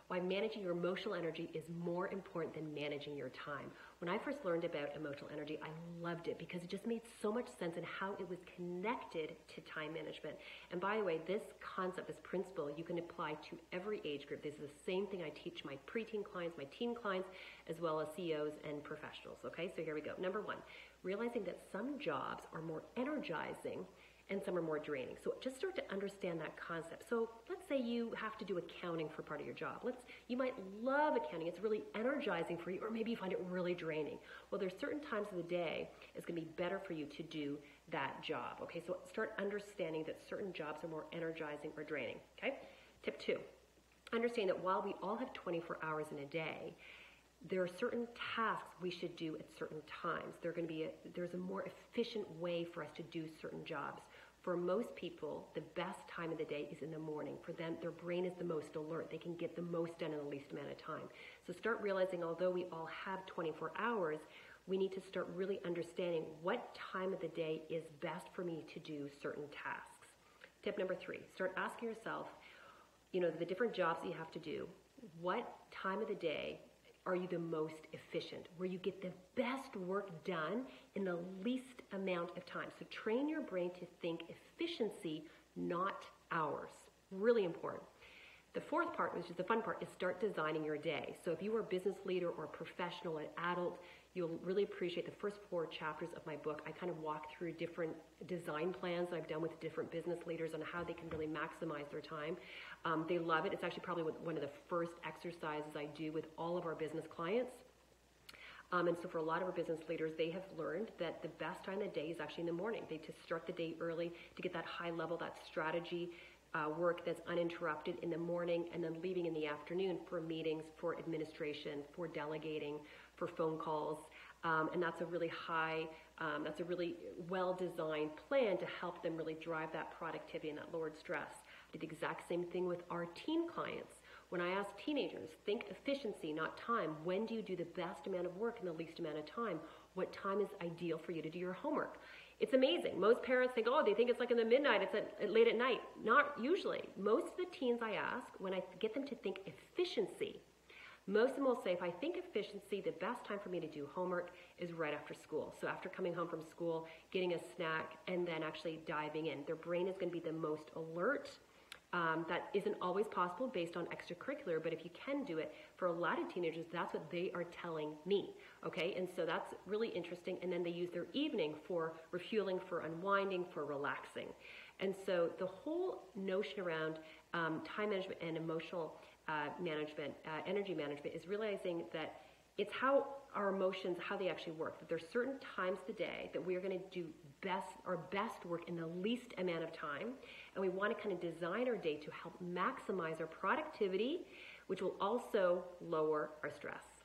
why managing your emotional energy is more important than managing your time. When I first learned about emotional energy, I loved it because it just made so much sense in how it was connected to time management. And by the way, this concept, this principle, you can apply to every age group. This is the same thing I teach my preteen clients, my teen clients, as well as CEOs and professionals. Okay, so here we go. Number one, realizing that some jobs are more energizing and some are more draining. So just start to understand that concept. So let's say you have to do accounting for part of your job. You might love accounting. It's really energizing for you, or maybe you find it really draining. Well, there's certain times of the day it's going to be better for you to do that job. Okay, so start understanding that certain jobs are more energizing or draining. Okay, tip two, understand that while we all have 24 hours in a day, there are certain tasks we should do at certain times. There's a more efficient way for us to do certain jobs. For most people, the best time of the day is in the morning. For them, their brain is the most alert. They can get the most done in the least amount of time. So start realizing, although we all have 24 hours, we need to start really understanding what time of the day is best for me to do certain tasks. Tip number three, start asking yourself, the different jobs that you have to do, what time of the day are you the most efficient, where you get the best work done in the least amount of time. So train your brain to think efficiency, not hours. Really important. The fourth part, which is the fun part, is start designing your day. So if you are a business leader or a professional, an adult, you'll really appreciate the first 4 chapters of my book. I kind of walk through different design plans that I've done with different business leaders on how they can really maximize their time. They love it. It's actually probably one of the first exercises I do with all of our business clients. And so for a lot of our business leaders, they have learned that the best time of the day is actually in the morning. They just start the day early to get that high level, that strategy work that's uninterrupted in the morning, and then leaving in the afternoon for meetings, for administration, for delegating, for phone calls. And that's a really that's a really well-designed plan to help them really drive that productivity and that lowered stress. I did the exact same thing with our teen clients. When I ask teenagers, think efficiency, not time. When do you do the best amount of work in the least amount of time? What time is ideal for you to do your homework? It's amazing. Most parents think, they think it's like in the midnight, it's late at night. Not usually. Most of the teens I ask, when I get them to think efficiency, most of them will say, if I think efficiency, the best time for me to do homework is right after school. So after coming home from school, getting a snack, and then actually diving in. Their brain is going to be the most alert. That isn't always possible based on extracurricular, but if you can do it, for a lot of teenagers, that's what they are telling me, okay? And so that's really interesting, and then they use their evening for refueling, for unwinding, for relaxing. And so the whole notion around time management and emotional management, energy management, is realizing that it's how our emotions, how they actually work. That there's certain times of the day that we are going to do our best work in the least amount of time, and we want to kind of design our day to help maximize our productivity, which will also lower our stress.